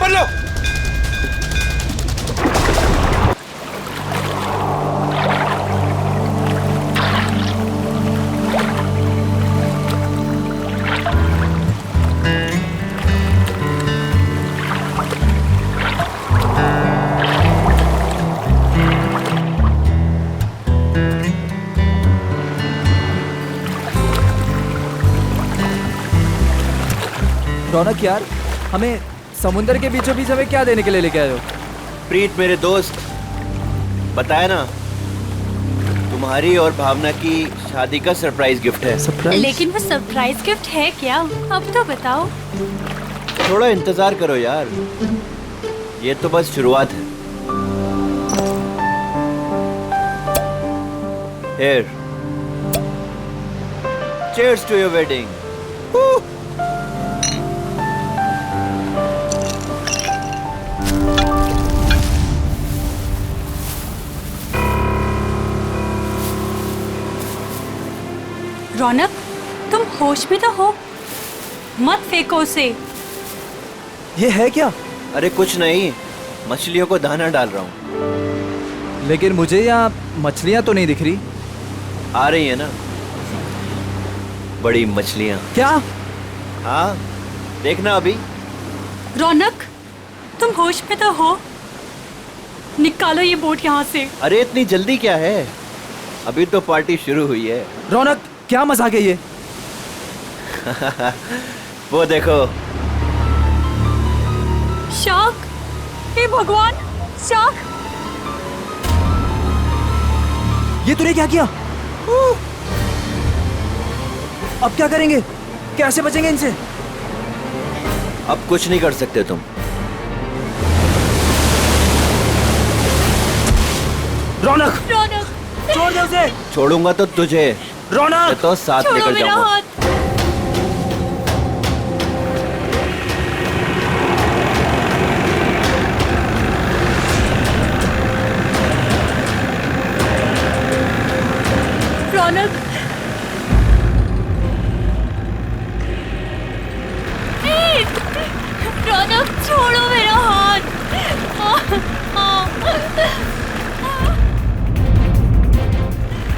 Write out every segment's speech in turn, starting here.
पढ़ लो। रौनक यार, हमें समुंदर के बीचों बीच हमें क्या देने के लिए लेके आए हो? प्रीत मेरे दोस्त, बताया ना, तुम्हारी और भावना की शादी का सरप्राइज गिफ्ट है। सरप्राइज? लेकिन वो सरप्राइज गिफ्ट है क्या? अब तो बताओ। थोड़ा इंतजार करो यार, ये तो बस शुरुआत है। Here. Cheers to your wedding. Woo! रौनक, तुम होश में तो हो? मत फेंको उसे। ये है क्या? अरे कुछ नहीं, मछलियों को दाना डाल रहा हूँ। लेकिन मुझे यहाँ मछलियाँ तो नहीं दिख रही। आ रही है ना बड़ी मछलियाँ। क्या? हाँ, देखना अभी। रौनक, तुम होश में तो हो? निकालो ये बोट यहाँ से। अरे इतनी जल्दी क्या है, अभी तो पार्टी शुरू हुई है। रौनक, क्या मजाक है ये? वो देखो। शार्क! हे भगवान, शार्क! ये तूने क्या किया? अब क्या करेंगे? कैसे बचेंगे इनसे? अब कुछ नहीं कर सकते तुम। रौनक! रौनक! छोड़ दे उसे! छोड़ूंगा तो तुझे, रौनक! तो साथ छोड़ो लेकर मेरा जाऊंगा। हाथ। रौनक! रौनक, छोड़ो मेरा हाथ।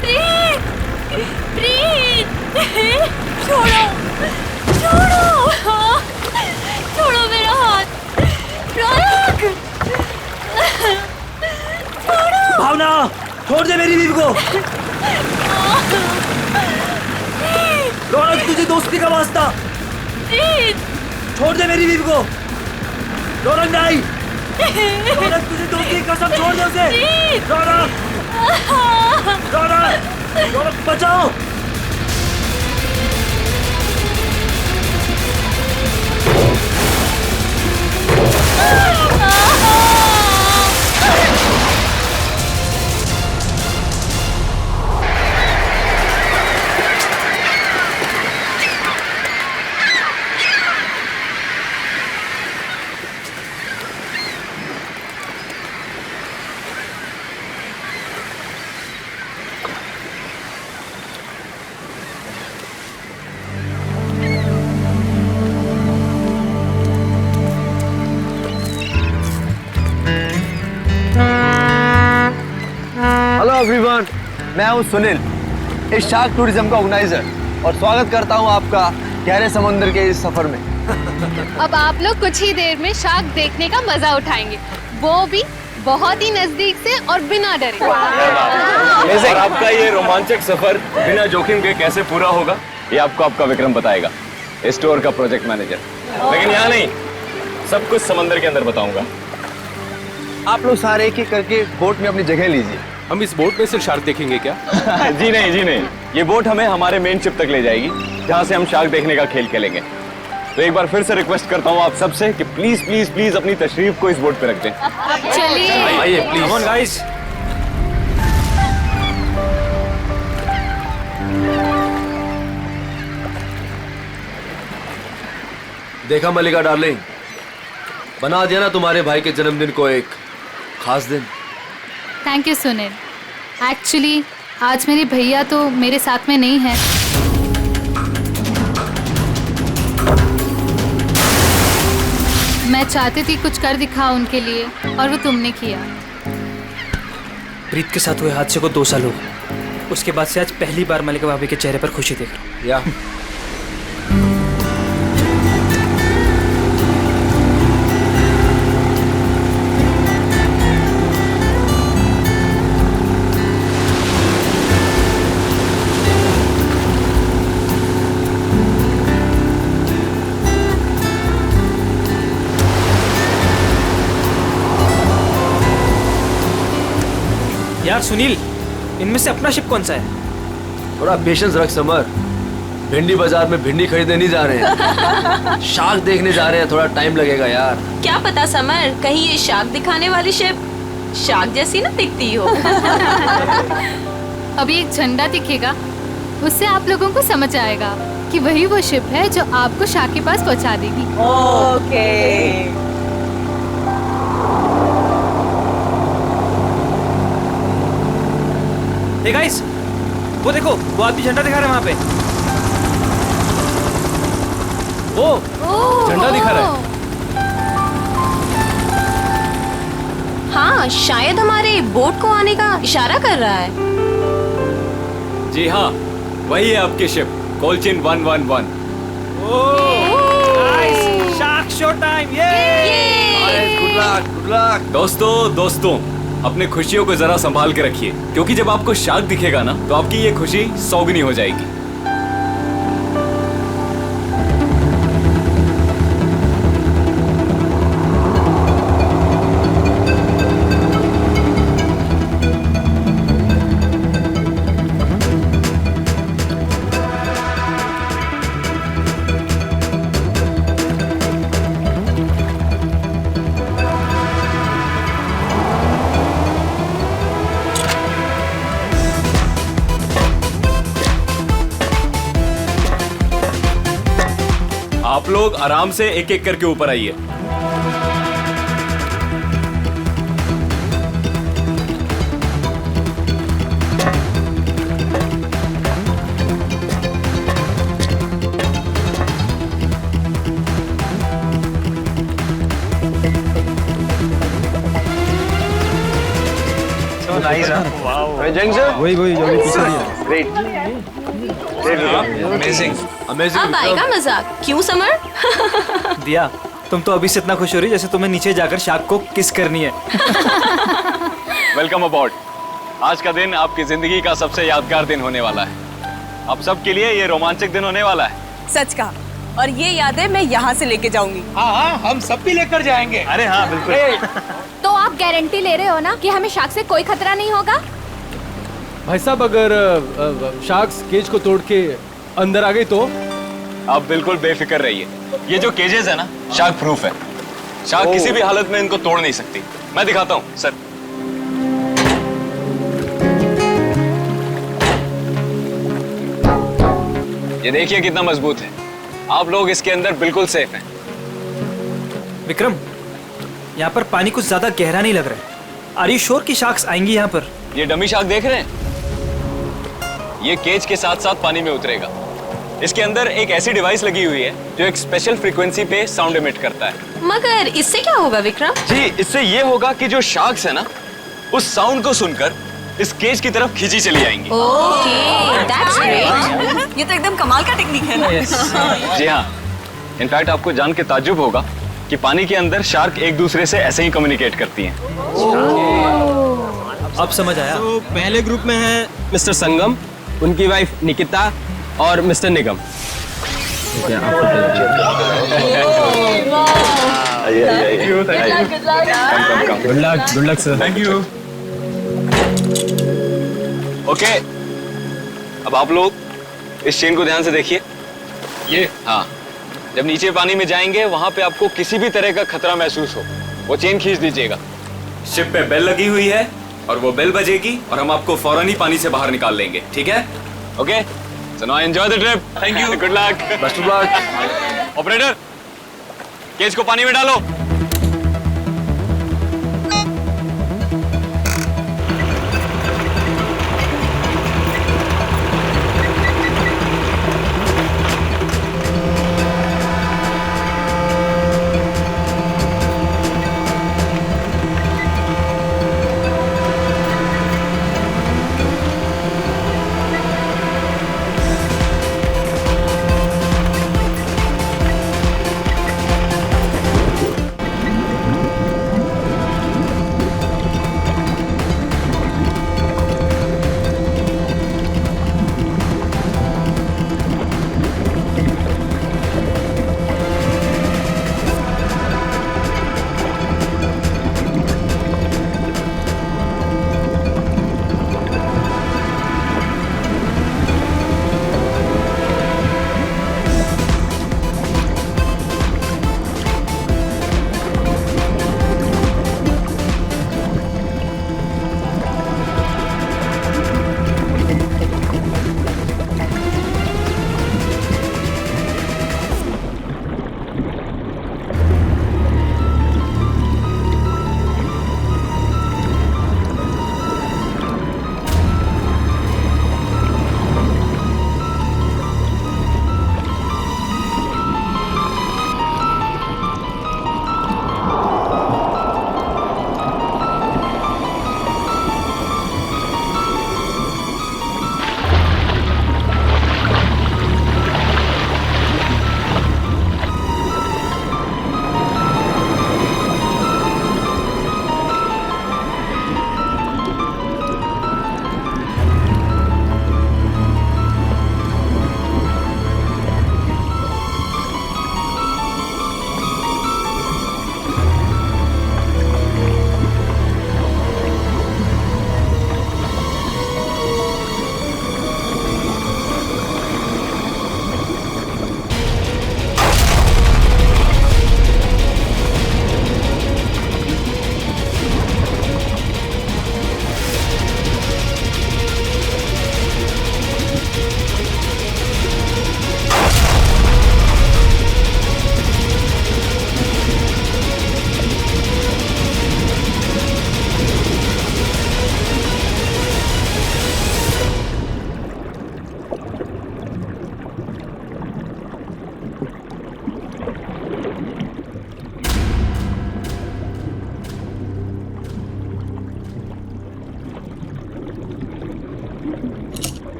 प्रीत! प्रीत! छोड़ो! छोड़ो! छोड़ो मेरा हाथ। रौनक! छोड़ो! भावना, छोड़ दे मेरी बीवी को। रौनक, तुझे दोस्ती का वास्ता। प्रीत! छोड़ दे मेरी बीवी को। रौनक नहीं। रौनक, तुझे दोस्ती की कसम, छोड़ दे उसे। रौनक! रौनक! रौनक, बचाओ! हेलो एवरीवन, मैं हूं सुनील, इस शार्क टूरिज्म का ऑर्गेनाइजर, और स्वागत करता हूं आपका गहरे समुद्र के इस सफर में। अब आप लोग कुछ ही देर में शार्क देखने का मजा उठाएंगे, वो भी बहुत ही नजदीक से और बिना डरे। और आपका ये रोमांचक सफर बिना जोखिम के कैसे पूरा होगा, ये आपको आपका विक्रम बताएगा, स्टोर का प्रोजेक्ट मैनेजर। लेकिन यहाँ नहीं, सब कुछ समंदर के अंदर बताऊंगा। आप लोग सारे एक एक करके बोट में अपनी जगह लीजिए। हम इस बोट में सिर्फ शार्क देखेंगे क्या? जी नहीं, जी नहीं, ये बोट हमें हमारे मेन शिप तक ले जाएगी, जहाँ से हम शार्क देखने का खेल खेलेंगे। तो एक बार फिर से रिक्वेस्ट करता हूँ आप सबसे कि प्लीज प्लीज प्लीज अपनी तशरीफ को इस बोट पे रख दें। चलिए। आइए प्लीज। Come on guys. देखा मलिका डार्लिंग, बना दिया ना तुम्हारे भाई के जन्मदिन को एक खास दिन। Thank you Sunil. एक्चुअली आज मेरे भैया तो मेरे साथ में नहीं है। मैं चाहती थी कुछ कर दिखाओ उनके लिए और वो तुमने किया। प्रीत के साथ हुए हादसे को 2 साल हो गए। उसके बाद से आज पहली बार मलिका भाभी के चेहरे पर खुशी देख रहा हूँ। या यार सुनील, इनमें से अपना शिप कौन सा है? थोड़ा पेशेंस रख समर। भिंडी बाजार में भिंडी खरीदने नहीं जा रहे हैं, शार्क देखने जा रहे हैं। थोड़ा टाइम लगेगा यार। क्या पता समर, कहीं ये शार्क दिखाने वाली शिप शार्क जैसी ना दिखती हो। अभी एक झंडा दिखेगा, उससे आप लोगों को समझ आएगा कि वही वो शिप है जो आपको शार्क के पास पहुंचा देगी। ओके। हे गाइस, वो देखो, वो आदमी झंडा दिखा रहा है वहाँ पे। ओ झंडा दिखा रहा है। हाँ, शायद हमारे बोट को आने का इशारा कर रहा है। जी हाँ, वही है आपकी शिप कोलचिन 111। Nice, shark show time. Good luck, good luck. दोस्तों अपने खुशियों को जरा संभाल के रखिए, क्योंकि जब आपको शार्क दिखेगा ना तो आपकी ये खुशी सौगुनी हो जाएगी। आप लोग आराम से एक एक करके ऊपर आइए। अब आएगा मजाक, क्यों समर? दिया, तुम तो अभी से इतना खुश हो रही जैसे तुम्हें नीचे जाकर शार्क को किस करनी है। वेलकम अबॉर्ड। आज का दिन आपकी जिंदगी का सबसे यादगार दिन होने वाला है। आप सबके लिए ये रोमांचक दिन होने वाला है। सच कहा, और ये यादें मैं यहाँ से लेके जाऊंगी। हाँ, हम सब भी लेकर जाएंगे। अरे हाँ, बिल्कुल। तो आप गारंटी ले रहे हो ना कि हमें शार्क से कोई खतरा नहीं होगा? भाई साहब, अगर शार्क्स केज को तोड़ के अंदर आ गई तो? आप बिल्कुल बेफिक्र रहिए। ये जो केजेस है ना, शार्क प्रूफ है। शार्क किसी भी हालत में इनको तोड़ नहीं सकती। मैं दिखाता हूँ सर। ये देखिए कितना मजबूत है। आप लोग इसके अंदर बिल्कुल सेफ हैं। विक्रम, यहाँ पर पानी कुछ ज्यादा गहरा नहीं लग रहा है। आर यू श्योर कि शार्क्स आएंगी यहाँ पर? ये डमी शार्क देख रहे हैं? ये केज के साथ साथ पानी में उतरेगा। इसके अंदर एक ऐसी डिवाइस लगी हुई है जो एक स्पेशल फ्रीक्वेंसी पे साउंड एमिट करता है। मगर इससे क्या होगा विक्रम? जी, इससे ये होगा कि जो शार्क्स है ना, उस साउंड को सुनकर इस केज की तरफ खींची चली आएंगी। Okay, that's great. ये तो एकदम कमाल का टेक्निक है ना? जी हाँ, इनफैक्ट आपको जान के ताज्जुब होगा कि पानी के अंदर शार्क एक दूसरे से ऐसे ही कम्युनिकेट करती हैं। अब समझ आया। तो पहले ग्रुप में है मिस्टर संगम, उनकी वाइफ निकिता और mister Nigam. Good luck sir. Thank you. Okay, अब आप लोग इस चेन को ध्यान से देखिए। ये हाँ, जब नीचे पानी में जाएंगे वहां पे आपको किसी भी तरह का खतरा महसूस हो, वो चेन खींच दीजिएगा। शिप पे बेल लगी हुई है और वो बेल बजेगी और हम आपको फौरन ही पानी से बाहर निकाल लेंगे, ठीक है? Okay, so now enjoy the trip. Thank you, good luck, best of luck. Operator, cage को पानी में डालो।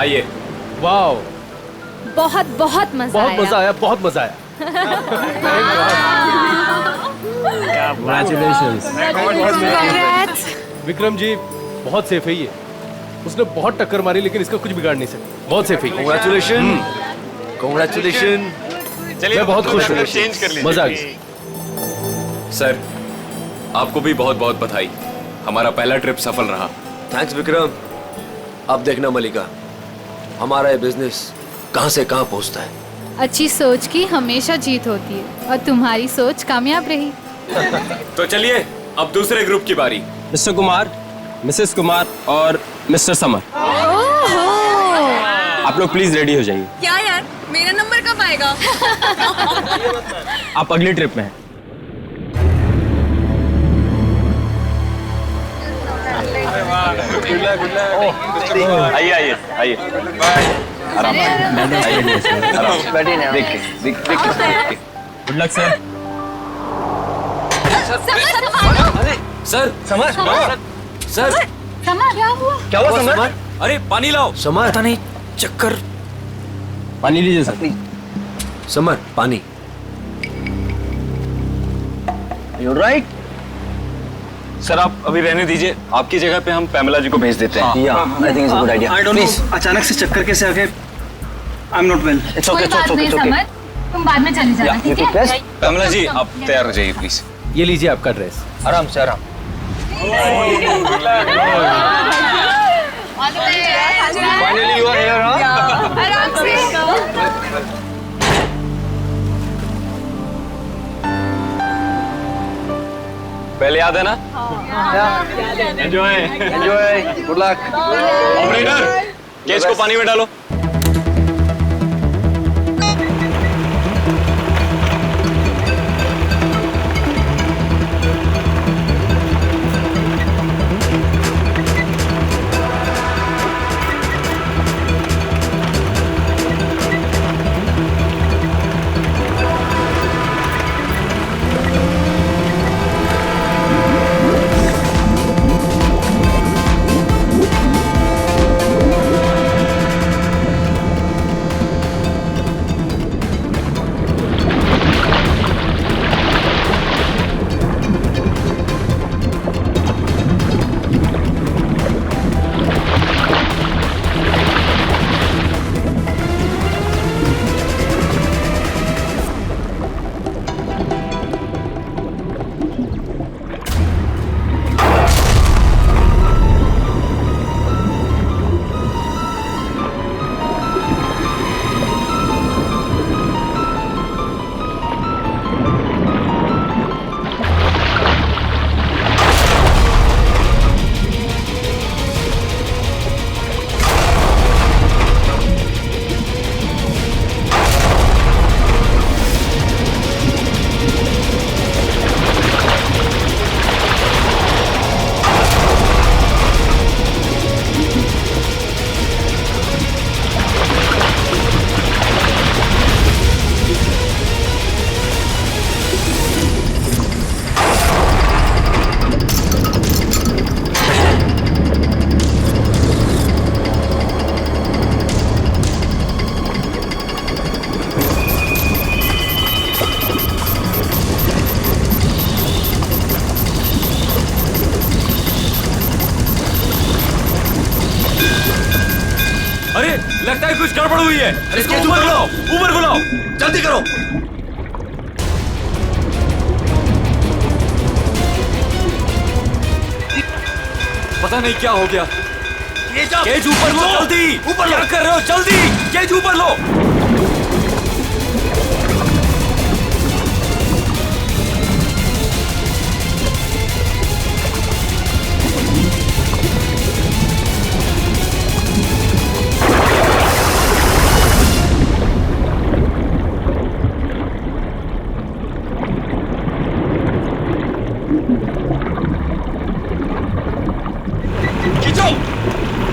आइए। वाओ, बहुत बहुत मजा बहुत आया। मजा आया, बहुत मजा आया। Congrats. विक्रम जी बहुत सेफ है ये, उसने बहुत टक्कर मारी लेकिन इसका कुछ बिगाड़ नहीं सकते, बहुत सेफ है। Congratulations. Congratulations. चलिए मैं बहुत खुश हूँ, चेंज कर लीजिए। मजा आ गया। सर, आपको भी बहुत बहुत बधाई, हमारा पहला ट्रिप सफल रहा। थैंक्स विक्रम। अब देखना मलिका, हमारा ये बिजनेस कहाँ से कहाँ पहुँचता है। अच्छी सोच की हमेशा जीत होती है और तुम्हारी सोच कामयाब रही। तो चलिए अब दूसरे ग्रुप की बारी। मिस्टर कुमार, मिसेस कुमार और मिस्टर समर, आप लोग प्लीज रेडी हो जाइए। क्या यार, मेरा नंबर कब आएगा? आप अगली ट्रिप में हैं। आइए आइए आइए, आराम से देख के। Good luck sir. Sir summer, sir summer, क्या हुआ? क्या हुआ समर? अरे पानी लाओ। समर, पता नहीं, चक्कर। पानी लीजिए सर। समर पानी। You're right. सर आप अभी रहने दीजिए, आपकी जगह पे हम पैमेला जी को भेज देते हैं। Yeah, I think it's a good idea. I don't Please. know, अचानक से चक्कर कैसे आ गए? I'm not well. It's कोई okay, it's बात okay, नहीं it's okay. समर, तुम बाद में चली जाना, ठीक है? Yes. पैमेला जी आप तैयार हो जाइए प्लीज। ये लीजिए आपका ड्रेस। आराम से आराम। Finally you are here, huh? आराम से। पहले याद है ना? Enjoy. Enjoy. Good luck. Operator, cage को पानी में डालो। लगता है कुछ गड़बड़ हुई है। इसको ऊपर बुलाओ, ऊपर बुलाओ, जल्दी करो। पता नहीं क्या हो गया। केज ऊपर लो, जल्दी ऊपर। क्या कर रहे हो? जल्दी केज ऊपर लो। खींचो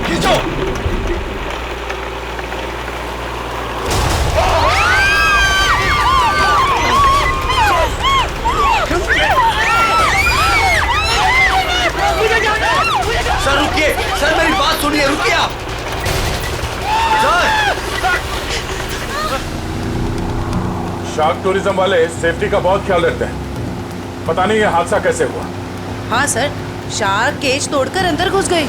खींचो। शार्क टूरिज्म वाले सेफ्टी का बहुत ख्याल रखते हैं। पता नहीं ये हादसा कैसे हुआ। हाँ सर, शार्क केज तोड़कर अंदर घुस गए।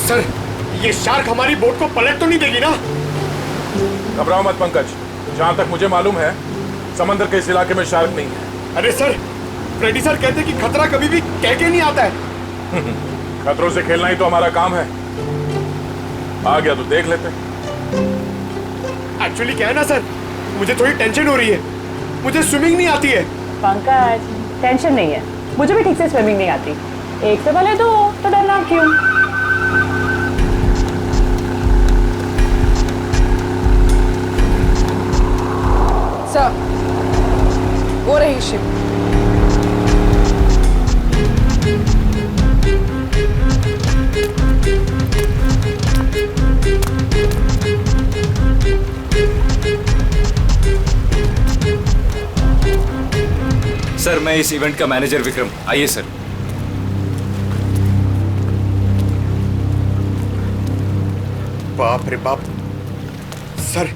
सर, ये शार्क हमारी बोट को पलट तो नहीं देगी ना? घबराओ मत पंकज, जहाँ तक मुझे मालूम है समंदर के इस इलाके में शार्क नहीं है। अरे सर, फ्रेडी सर कहते कि खतरा कभी भी कह के नहीं आता है। खतरों से खेलना ही तो हमारा काम है। आ गया तो देख लेते। एक्चुअली क्या है ना सर, मुझे थोड़ी टेंशन हो रही है। मुझे स्विमिंग नहीं आती है। पंकज, टेंशन नहीं है, मुझे भी ठीक से स्विमिंग नहीं आती। एक से भले दो तो डरना क्यों? सर, वो रही शिप। सर, मैं इस इवेंट का मैनेजर विक्रम। आइए सर। बाप रे बाप, सर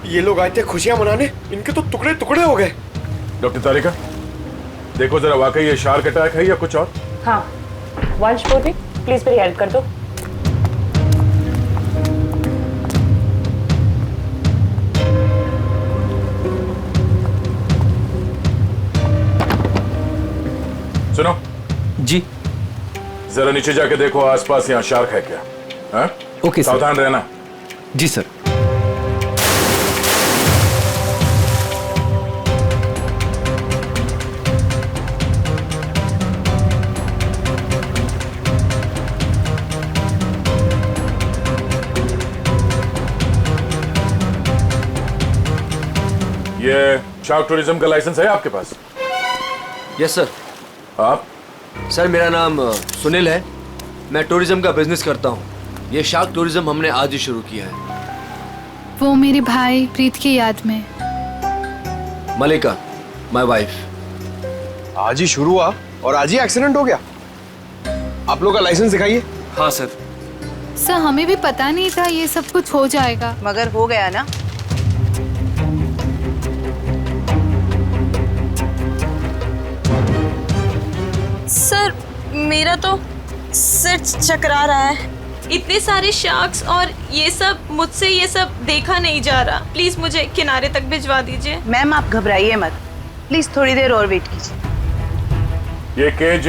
ये लोग आए थे खुशियां मनाने, इनके तो टुकड़े टुकड़े हो गए। डॉक्टर तारिका, देखो जरा वाकई ये शार्क अटैक है या कुछ और? हाँ, वंश बोधी, प्लीज मेरी हेल्प कर दो। सुनो जी, जरा नीचे जाके देखो आसपास यहाँ शार्क है क्या? हाँ? Okay sir. सावधान रहना। जी सर। ये शार्क टूरिज्म का लाइसेंस है आपके पास? Yes sir. आप? सर, मेरा नाम सुनील है। मैं टूरिज्म का बिजनेस करता हूँ। ये शार्क टूरिज्म हमने आज ही शुरू किया है। वो मेरे भाई प्रीत की याद में। मलिका, माय वाइफ। आज ही शुरू हुआ और आज ही एक्सीडेंट हो गया। आप लोग का लाइसेंस दिखाइए। हाँ सर। सर, हमें भी पता नहीं था ये सब कुछ हो जाएगा। मगर हो गया ना। सर, मेरा तो सिर चकरा रहा है। इतने सारे शार्क्स और ये सब, मुझसे ये सब देखा नहीं जा रहा। प्लीज मुझे किनारे तक भिजवा दीजिए। मैम, आप घबराइए मत, प्लीज थोड़ी देर और वेट कीजिए। ये केज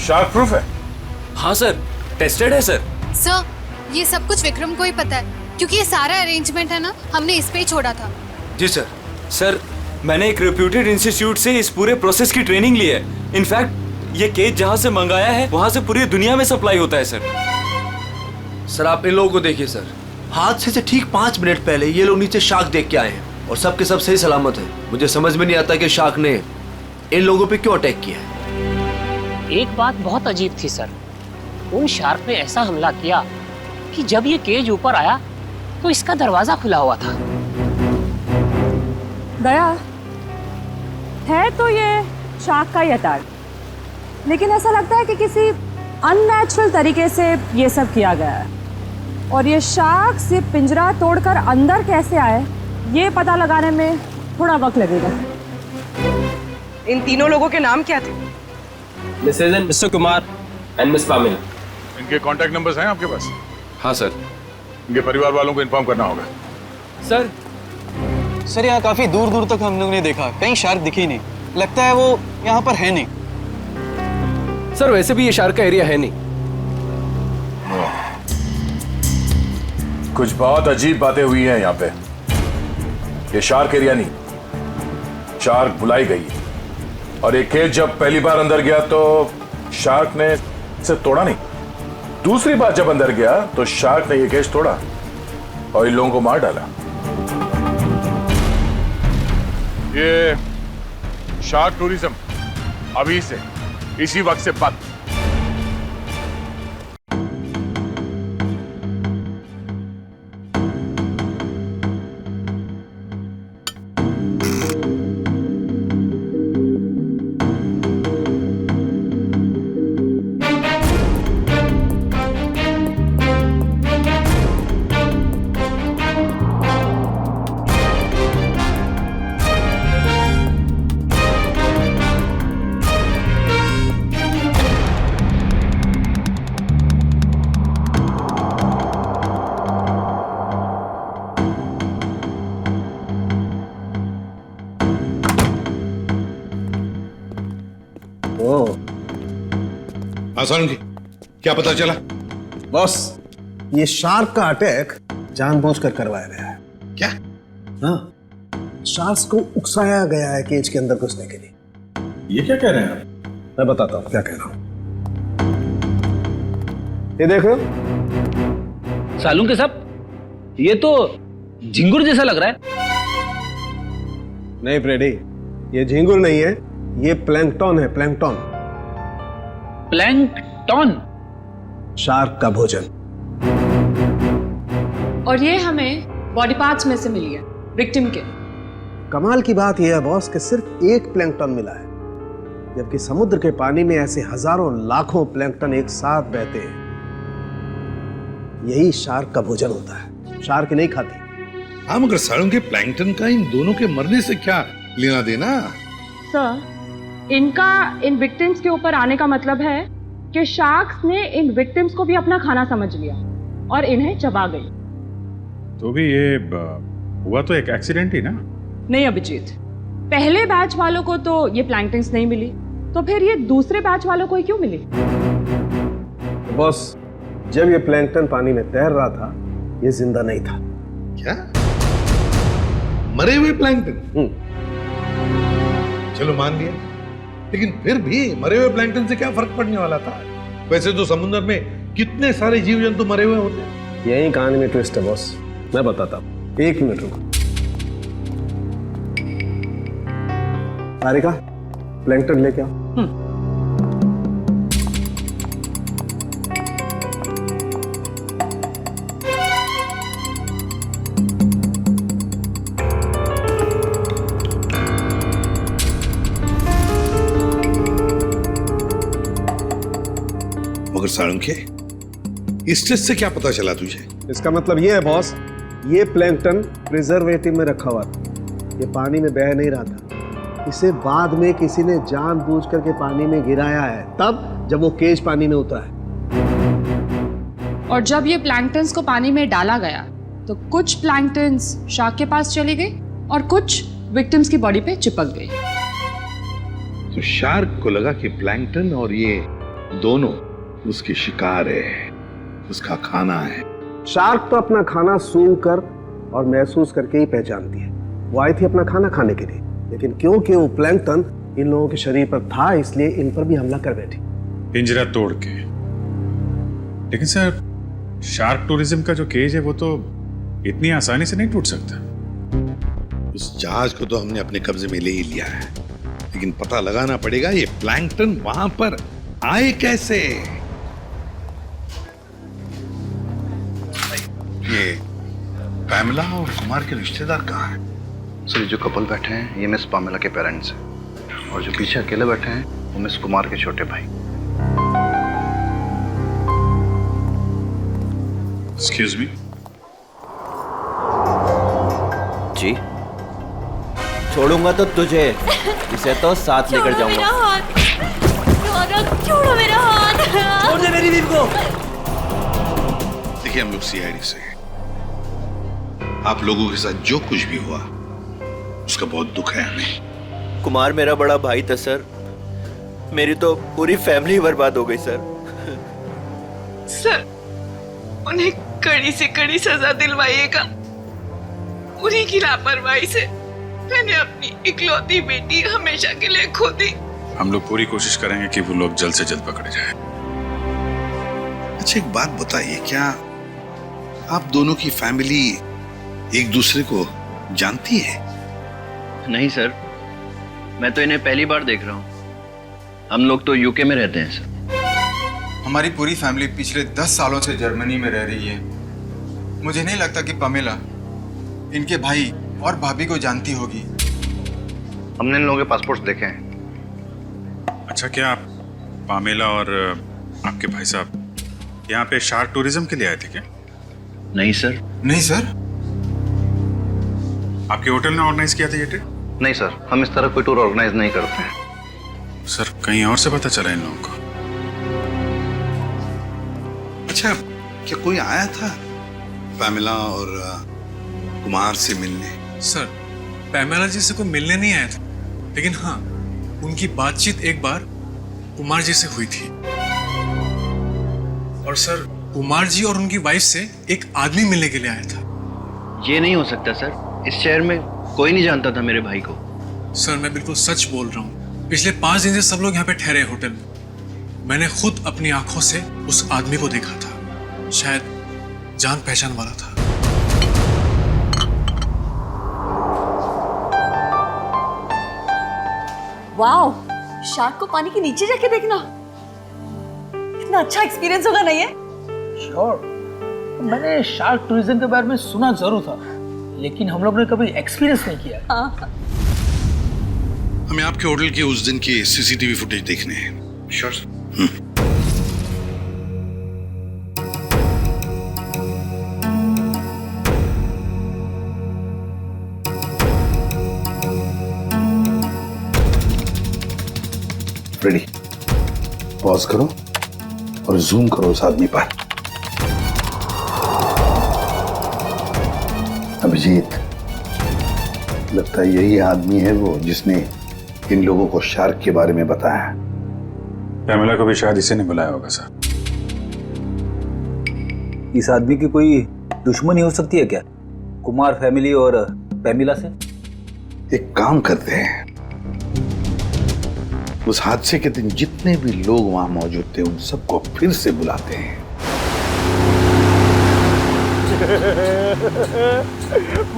शार्क प्रूफ है? हाँ सर, टेस्टेड है सर। सर, ये सब कुछ विक्रम को ही पता है, क्योंकि ये सारा अरेंजमेंट है ना, हमने इस पे ही छोड़ा था। जी सर। सर, मैंने एक रेप्यूटेड इंस्टीट्यूट से इस पूरे प्रोसेस की ट्रेनिंग ली है। इनफैक्ट ये केज जहाँ से मंगाया है वहाँ से पूरी दुनिया में सप्लाई होता है सर। सर, आप इन लोगों को देखिए सर। हादसे से ठीक 5 मिनट पहले ये लोग नीचे शार्क देख के आए हैं और सबके सब सही सलामत है। मुझे समझ में नहीं आता कि शार्क ने इन लोगों पे क्यों अटैक किया है। एक बात बहुत अजीब थी सर, उन शार्क ने ऐसा हमला किया कि जब ये केज ऊपर आया तो इसका दरवाजा खुला हुआ था। दया, है तो ये शार्क का ही अटैक, लेकिन ऐसा लगता है कि किसी अननेचुरल तरीके से ये सब किया गया है। और ये शार्क से पिंजरा तोड़कर अंदर कैसे आए, ये पता लगाने में थोड़ा वक्त लगेगा। इन तीनों लोगों के नाम क्या थे? Mrs and Mr Kumar and Miss Pamila. इनके कांटेक्ट नंबर्स हैं आपके पास? हाँ सर। इनके परिवार वालों को इन्फॉर्म करना होगा। सर, यहाँ काफी दूर दूर तक हम लोग ने देखा, कहीं शार्क दिखी नहीं। लगता है वो यहाँ पर है नहीं। सर, वैसे भी ये शार्क का एरिया है नहीं। कुछ बहुत अजीब बातें हुई हैं यहाँ पे। ये शार्क एरिया नहीं, शार्क बुलाई गई। और एक केज जब पहली बार अंदर गया तो शार्क ने इसे तोड़ा नहीं। दूसरी बार जब अंदर गया तो शार्क ने ये केज तोड़ा और इन लोगों को मार डाला। ये शार्क टूरिज्म अभी से इसी वक्त से बंद। आसान की क्या पता चला? बॉस, ये शार्क का अटैक जानबूझकर करवाया गया है। क्या? हाँ, शार्क को उकसाया गया है केज के अंदर घुसने के लिए। ये क्या कह रहे हैं आप? मैं बताता हूँ क्या कह रहा हूँ। ये देखो सालून के साहब, ये तो झिंगुर जैसा लग रहा है। नहीं फ्रेडी, ये झींगुर नहीं है, ये प्लैंकटन है। प्लैंकटन। प्लैंकटन? शार्क का भोजन। और ये हमें बॉडी पार्ट्स में से मिली है विक्टिम के। कमाल की बात यह है बॉस कि सिर्फ एक प्लैंकटन मिला है, जबकि समुद्र के पानी में ऐसे हजारों लाखों प्लैंकटन एक साथ बहते हैं। यही शार्क का भोजन होता है। शार्क नहीं खाती। हाँ, मगर सालों के प्लैंकटन का इन दोनों के मरने से क्या लेना देना? सर, इनका इन विक्टिम्स के ऊपर आने का मतलब है कि शार्क्स ने इन विक्टिम्स को भी अपना खाना समझ लिया और इन्हें चबा गई। तो भी ये हुआ तो एक एक्सीडेंट ही ना? नहीं अभिजीत, पहले बैच वालों को तो ये प्लैंकटन्स नहीं मिली, तो फिर ये दूसरे बैच वालों को ही क्यों मिली? बॉस, जब ये प्लैंकटन पानी में तैर रहा था, ये जिंदा नहीं था। क्या? मरे हुए प्लैंकटन? चलो मान लिया, लेकिन फिर भी मरे हुए प्लैंकटन से क्या फर्क पड़ने वाला था? वैसे तो समुद्र में कितने सारे जीव जंतु मरे हुए होते हैं। यही कहानी में ट्विस्ट है बॉस, मैं बताता हूँ। 1 मिनट रुको। सारिका, प्लैंकटन लेके आओ। मगर साळुंखे, इस टेस्ट से क्या पता चला तुझे? इसका मतलब ये है बॉस, ये प्लैंकटन प्रिजर्वेटिव में रखा हुआ था। ये पानी में बह नहीं रहा था। इसे बाद में किसी ने जानबूझ करके पानी में गिराया है, तब जब वो केज पानी में उतरा है। और जब ये प्लैंकटन्स को पानी में डाला गया तो कुछ प्लैंकटन्स शार्क के पास चली गई और कुछ विक्टिम्स की बॉडी पे चिपक गई। तो शार्क को लगा कि प्लैंकटन और ये दोनों उसकी शिकार है, उसका खाना है। शार्क तो अपना खाना सूंघ कर और महसूस करके ही पहचानती है। वो आई थी अपना खाना खाने के लिए, लेकिन क्योंकि वो प्लैंकटन इन लोगों के शरीर पर था, इसलिए इन पर भी हमला कर बैठी। पिंजरा तोड़ के। लेकिन सर, शार्क टूरिज्म का जो केज है वो तो इतनी आसानी से नहीं टूट सकता। उस जहाज को तो हमने अपने कब्जे में ले ही लिया है, लेकिन पता लगाना पड़ेगा ये प्लैंकटन वहां पर आए कैसे। ये पैमेला और कुमार के रिश्तेदार कहाँ हैं? सर, जो कपल बैठे हैं ये मिस पामेला के पेरेंट्स हैं, और जो पीछे अकेले बैठे हैं वो मिस कुमार के छोटे भाई। Excuse me. जी, छोड़ूंगा तो तुझे, इसे तो साथ लेकर जाऊंगा। छोड़ो मेरा हाथ। छोड़ दे मेरी बीवी को। देखिए, हम लोग सीआईडी से हैं। आप लोगों के साथ जो कुछ भी हुआ उसका बहुत दुख है हमें। कुमार मेरा बड़ा भाई था सर, मेरी तो पूरी फैमिली बर्बाद हो गई सर। सर, उन्हें कड़ी से कड़ी सजा दिलवाइएगा। उन्हीं की लापरवाही से मैंने अपनी इकलौती बेटी हमेशा के लिए खो दी। हम लोग पूरी कोशिश करेंगे कि वो लोग जल्द से जल्द पकड़े जाएं। अच्छा, एक बात बताइए, क्या आप दोनों की फैमिली एक दूसरे को जानती है? नहीं सर, मैं तो इन्हें पहली बार देख रहा हूँ। हम लोग तो यूके में रहते हैं सर। हमारी पूरी फैमिली पिछले 10 सालों से जर्मनी में रह रही है। मुझे नहीं लगता कि पमेला इनके भाई और भाभी को जानती होगी। हमने इन लोगों के पासपोर्ट देखे हैं। अच्छा, क्या आप पामेला और आपके भाई साहब यहाँ पे शार्क टूरिज्म के लिए आए थे क्या? नहीं सर। नहीं सर? आपके होटल ने ऑर्गेनाइज किया था ये ट्रिप? नहीं सर, हम इस तरह कोई टूर ऑर्गेनाइज नहीं करते हैं। सर, कहीं और से पता चला इन लोगों को? अच्छा, क्या कोई आया था पैमेला और कुमार से मिलने? सर, पैमेला जी से कोई मिलने नहीं आया था, लेकिन हाँ, उनकी बातचीत एक बार कुमार जी से हुई थी। और सर, कुमार जी और उनकी वाइफ से एक आदमी मिलने के लिए आया था। ये नहीं हो सकता सर, इस शहर में कोई नहीं जानता था मेरे भाई को। सर, मैं बिल्कुल सच बोल रहा हूँ। पिछले 5 दिन से सब लोग यहाँ पे ठहरे होटल में। मैंने खुद अपनी आंखों से उस आदमी को देखा था। शायद जान पहचान वाला था। वाओ, शार्क को पानी के नीचे जाके देखना कितना अच्छा एक्सपीरियंस होगा, नहीं है? श्योर। मैंने शार्क टूरिज्म के बारे में सुना जरूर था, लेकिन हम लोग ने कभी एक्सपीरियंस नहीं किया। हाँ। हमें आपके होटल के उस दिन की सीसीटीवी फुटेज देखने हैं। Sure sir. रेडी, पॉज करो और जूम करो उस आदमी पर। अभिजीत, लगता है यही आदमी है वो जिसने इन लोगों को शार्क के बारे में बताया। पैमिला को भी शायद इसी ने बुलाया होगा सर। इस आदमी की कोई दुश्मनी हो सकती है क्या, कुमार फैमिली और पैमिला से? एक काम करते हैं, उस हादसे के दिन जितने भी लोग वहां मौजूद थे उन सबको फिर से बुलाते हैं।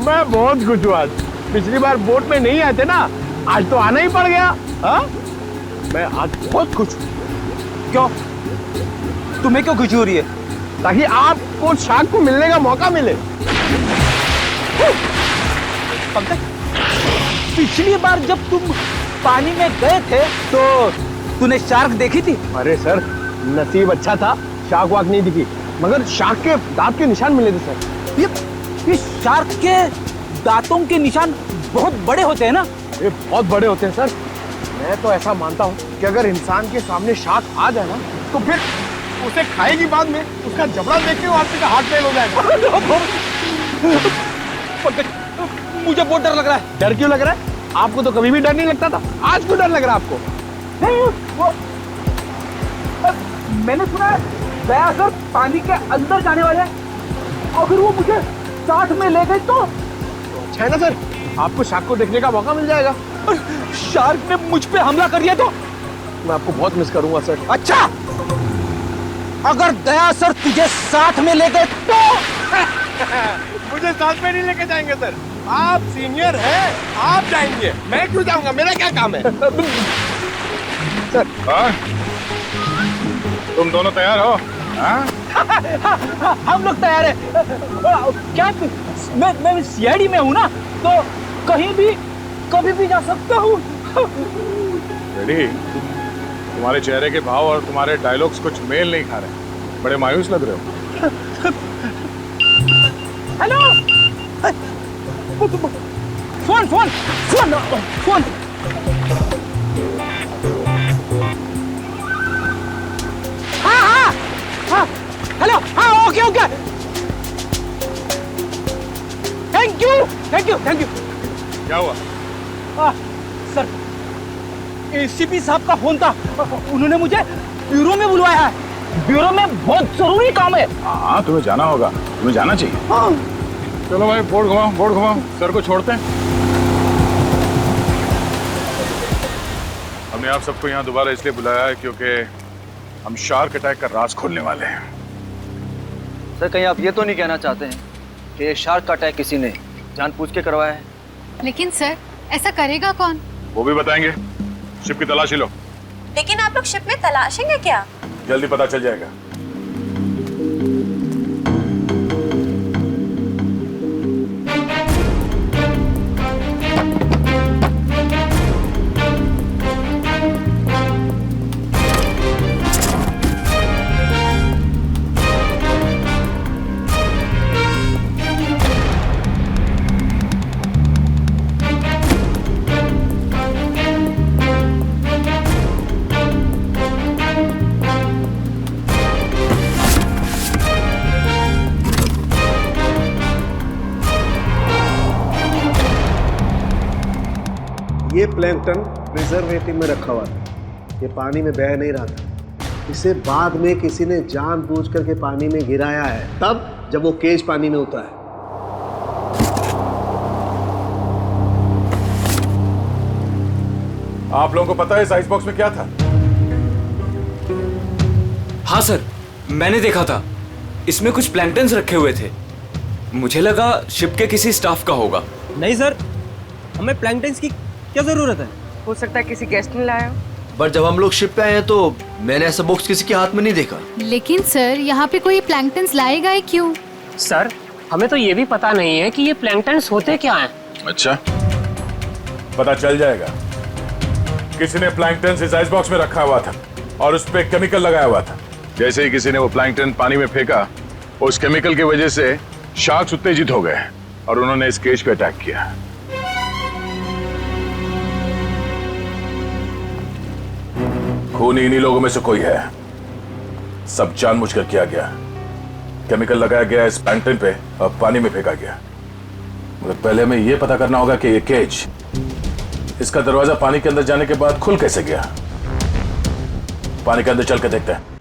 मैं बहुत खुश हूँ आज। पिछली बार बोट में नहीं आए थे ना, आज तो आना ही पड़ गया। हाँ, मैं आज बहुत खुश हूँ। क्यों? तुम्हें क्यों खुशी हो रही है? ताकि आपको शार्क को मिलने का मौका मिले। पंकज, पिछली बार जब तुम पानी में गए थे तो तूने शार्क देखी थी? अरे सर, नसीब अच्छा था, शार्क वाक नहीं दिखी, मगर शार्क के दांत के निशान मिले थे सर। ये शार्क के दांतों के निशान बहुत बड़े होते हैं ना? ये बहुत बड़े होते हैं सर। मैं तो ऐसा मानता हूँ कि अगर इंसान के सामने शार्क आ जाए ना, तो फिर उसे खाएगी बाद में, उसका जबड़ा देख के वो आदमी का हार्ट फेल हो जाएगा। मुझे बहुत डर लग रहा है। डर क्यों लग रहा है? आपको तो कभी भी डर नहीं लगता था, आज क्यों डर लग रहा है आपको? नहीं, वो मैंने सुना है दया सर पानी के अंदर जाने वाले हैं। अगर वो मुझे साथ में ले गए तो अच्छा है ना सर, आपको शार्क को देखने का मौका मिल जाएगा। शार्क ने मुझ पे हमला कर दिया तो मैं आपको बहुत मिस करूंगा सर। अच्छा, अगर दया सर तुझे साथ में ले गए तो? मुझे साथ में नहीं लेके जाएंगे सर, आप सीनियर हैं, आप जाएंगे, मैं क्यों जाऊंगा? मेरा क्या काम है? सर, तुम दोनों तैयार हो? हम लोग तैयार हैं। क्या मैं सीआईडी में हूँ ना, तो कहीं भी कभी भी जा सकता हूँ। रेडी? तुम्हारे चेहरे के भाव और तुम्हारे डायलॉग्स कुछ मेल नहीं खा रहे, बड़े मायूस लग रहे हो। Hello, phone phone phone phone. हाँ, हेलो, हाँ, okay okay, thank you thank you thank you. क्या हुआ? सर, एसीपी साहब का फोन था, उन्होंने मुझे ब्यूरो में बुलवाया है। ब्यूरो में बहुत जरूरी काम है। हाँ, तुम्हें जाना होगा, तुम्हें जाना चाहिए। हाँ। चलो भाई, बोर्ड घुमाओ, सर को छोड़ते हैं। हमने आप सबको यहाँ दोबारा इसलिए बुलाया है क्योंकि हम शार्क अटैक का राज खोलने वाले हैं। सर, कहीं आप ये तो नहीं कहना चाहते हैं कि ये शार्क का अटैक किसी ने जानबूझ के करवाया है? लेकिन सर, ऐसा करेगा कौन? वो भी बताएंगे। शिप की तलाशी लो। लेकिन आप लोग शिप में तलाशेंगे क्या? जल्दी पता चल जाएगा। ये प्लैंकटन प्रिजर्वेटिव में रखा हुआ था। ये पानी में बह नहीं रहा था। इसे बाद में किसी ने जानबूझ करके पानी में गिराया है, तब जब वो केज पानी में उतरा है। आप लोगों को पता है इस आइस बॉक्स में क्या था? हाँ सर, मैंने देखा था। इसमें कुछ प्लैंकटन्स रखे हुए थे। मुझे लगा शिप के किसी स्टाफ का होगा। नहीं सर, हमें प्लैंकटन्स की क्या जरूरत है? हो सकता है किसी गेस्ट ने लाया हो। बट जब हम लोग शिप पे आए हैं तो मैंने ऐसा बॉक्स किसी के हाथ में नहीं देखा। लेकिन सर, यहाँ पे कोई प्लैंकटन्स लाएगा ही क्यों? सर, हमें तो ये भी पता नहीं है कि ये प्लैंकटन्स होते क्या हैं। अच्छा, पता चल जाएगा। किसी ने प्लैंकटन इस आइस बॉक्स में रखा हुआ था और उस पे केमिकल लगाया हुआ था। जैसे ही किसी ने वो प्लैंकटन पानी में फेंका, उस केमिकल की वजह से शार्क्स उत्तेजित हो गए और उन्होंने इस केज पे अटैक किया। खून इन्हीं लोगों में से कोई है। सब जानबूझकर किया गया। केमिकल लगाया गया इस प्लैंकटन पे और पानी में फेंका गया। मगर पहले हमें यह पता करना होगा कि ये केज, इसका दरवाजा पानी के अंदर जाने के बाद खुल कैसे गया। पानी के अंदर चल के देखते हैं।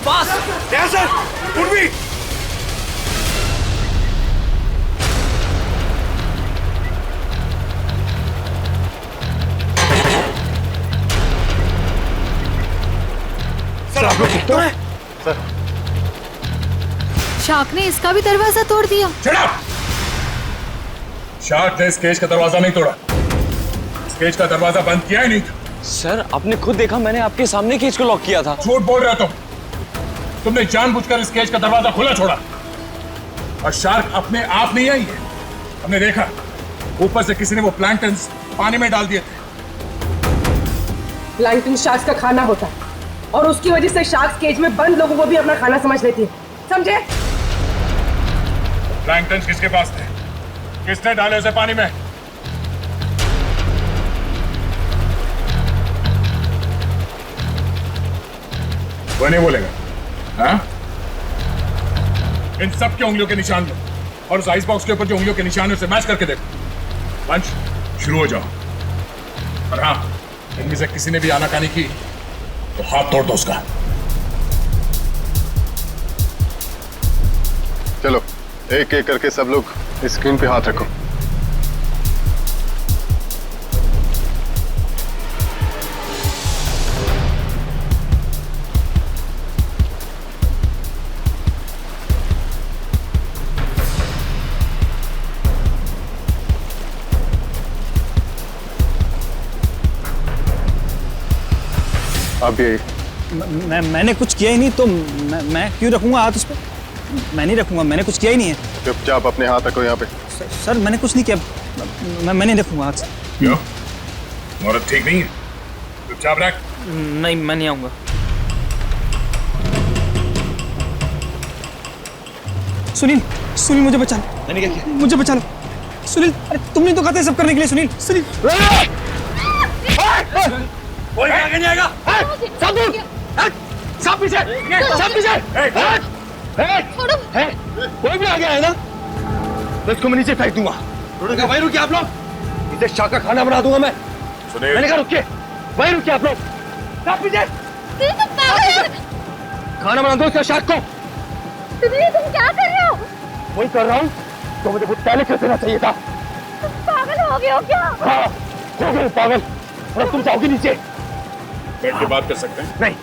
बॉस क्या सर? उर्वी! सर आप लोग ठीक तो हैं? सर शार्क ने इसका भी दरवाजा तोड़ दिया। शार्क ने इस केज का दरवाजा नहीं तोड़ा। इस केज का दरवाजा बंद किया ही नहीं था। सर आपने खुद देखा, मैंने आपके सामने केज को लॉक किया था। झूठ बोल रहे हो तुमने जानबूझकर इस केज का दरवाजा खुला छोड़ा। और शार्क अपने आप नहीं आई है, हमने देखा। ऊपर से किसी ने वो प्लैंक्टन्स पानी में डाल दिए थे। प्लैंक्टन शार्क्स का खाना होता है और उसकी वजह से शार्क्स केज में बंद लोगों को भी अपना खाना समझ लेती है, समझे? प्लैंक्टन्स किसके पास थे? किसने डाले उसे पानी में? वो नहीं बोलेगा। हाँ? इन सब के उंगलियों के निशान लो और उस आइस बॉक्स के ऊपर जो उंगलियों के निशान है उसे मैच करके देखो। लंच शुरू हो जाओ। और हाँ, इनमें से किसी ने भी आनाकानी की तो हाथ तोड़ दो उसका। चलो एक एक करके सब लोग स्क्रीन पे हाथ रखो। अब ये मैंने कुछ किया ही नहीं तो मैं क्यों रखूंगा हाथ उस पर? मैं नहीं रखूंगा, मैंने कुछ किया ही नहीं है। चुपचाप अपने हाथ रखो यहाँ पे। सर मैंने कुछ नहीं किया, मैं नहीं रखूंगा हाथ। क्यों? औरत ठीक नहीं है? चुपचाप रख। नहीं, मैं नहीं आऊंगा। सुनील, सुनील मुझे बचा लो। मैंने क्या किया? मुझे बचा लो सुनील। अरे तुमने तो कहा था सब करने के लिए। सुनील, सुनील। कोई आगे नहीं आएगा। सब दूर, सब पीछे, सब पीछे। कोई भी आगे आए ना तो इसको मैं नीचे फेंक दूंगा। वहीं रुकिए आप लोग, इसे शाह का खाना बना दूंगा मैं। मैंने कहा रुकिए, वहीं रुकिए आप लोग। सब पीछे, खाना बना दो इसका शाह को। तुम क्या कर रहे हो? वही कर रहा हूँ तो मुझे बहुत पहले कर देना चाहिए था। तुम पागल हो गए हो क्या? हाँ, हो गए पागल। और तुम जाओगी नीचे। बैठ के बात कर सकते हैं? नहीं,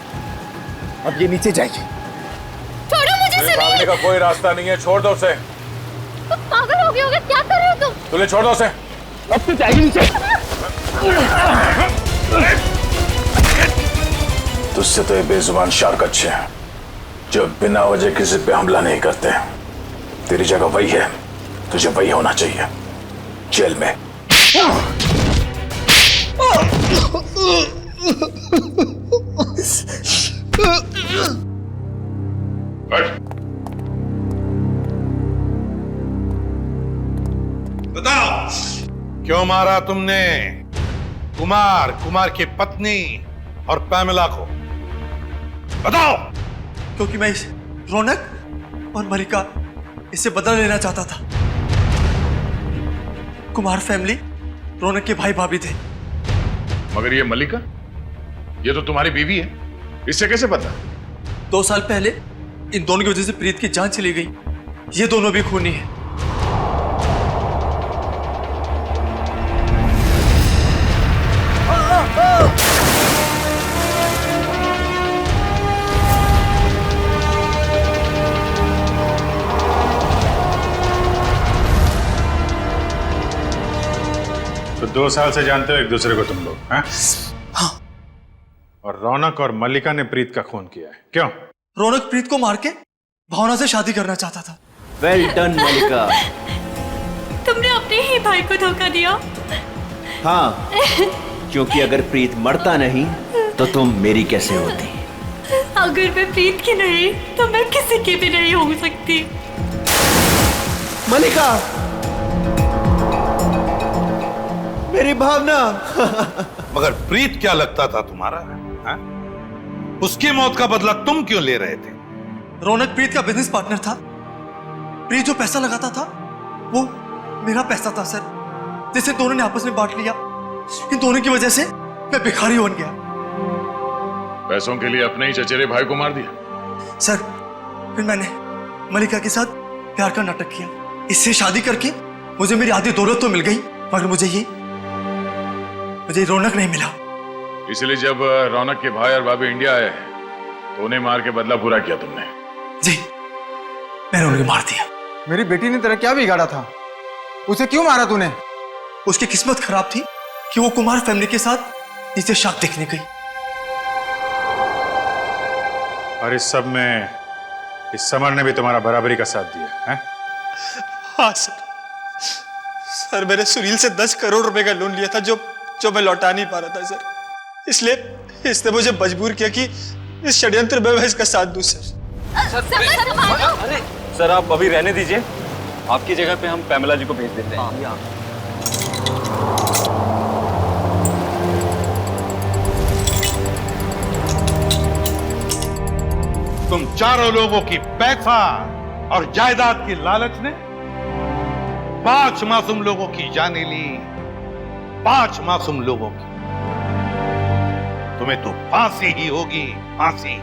अब ये नीचे जाएगी। छोड़ो मुझे सुनील। भागने का कोई रास्ता नहीं है, छोड़ दो उसे। तुम पागल हो गए हो क्या? क्या कर रहे हो तुम? तुझे छोड़ दो उसे। अब तो जाएगी नीचे। तुझसे तो ये बेजुबान शार्क अच्छे हैं जो बिना वजह किसी पे हमला नहीं करते। तेरी जगह वही है, तुझे वही होना चाहिए, जेल में। बताओ क्यों मारा तुमने कुमार की पत्नी और पैमेला को? बताओ। क्योंकि मैं इस रौनक और मलिका इससे बदला लेना चाहता था। कुमार फैमिली रौनक के भाई भाभी थे। मगर ये मलिका, ये तो तुम्हारी बीवी है, इससे कैसे पता? 2 साल पहले इन दोनों की वजह से प्रीत की जान चली गई। ये दोनों भी खूनी हैं। तो 2 साल से जानते हो एक दूसरे को तुम लोग? हाँ? और रौनक और मल्लिका ने प्रीत का खून किया है, क्यों? रौनक प्रीत को मार के भावना से शादी करना चाहता था। वेल डन मल्लिका। तुमने अपने ही भाई को धोखा दिया। हाँ, क्योंकि अगर प्रीत मरता नहीं तो तुम मेरी कैसे होती? अगर मैं प्रीत की नहीं तो मैं किसी की भी नहीं हो सकती। मल्लिका, मेरी भावना। मगर प्रीत क्या लगता था तुम्हारा? हा? उसकी मौत का बदला तुम क्यों ले रहे थे? रौनक प्रीत का बिजनेस पार्टनर था। प्रीत जो पैसा लगाता था वो मेरा पैसा था सर, जिसे दोनों ने आपस में बांट लिया। इन दोनों की वजह से मैं भिखारी बन गया। पैसों के लिए अपने ही चचेरे भाई को मार दिया? सर फिर मैंने मलिका के साथ प्यार का नाटक किया। इससे शादी करके मुझे मेरी आधी दौलत तो मिल गई, मगर मुझे रौनक नहीं मिला। इसलिए जब रौनक के भाई और भाभी इंडिया आए तो उन्हें मार के बदला पूरा किया तुमने? जी, मैंने उन्हें मार दिया। मेरी बेटी ने तेरा क्या बिगाड़ा था? उसे क्यों मारा तूने? उसकी किस्मत खराब थी कि वो कुमार फैमिली के साथ नीचे शाक देखने गई। और इस सब में इस समर ने भी तुम्हारा बराबरी का साथ दिया है? हाँ सर मैंने सुनील से 10 करोड़ रुपए का लोन लिया था जो मैं लौटा नहीं पा रहा था सर, इसलिए इसने मुझे मजबूर किया कि इस षड्यंत्र में मैं इसका साथ दूं सर। अरे सर आप अभी रहने दीजिए, आपकी जगह पे हम पैमेला जी को भेज देते हैं। तुम चारों लोगों की पैसा और जायदाद की लालच ने 5 मासूम लोगों की जाने ली, 5 मासूम लोगों की। तुम्हें तो फांसी ही होगी, फांसी।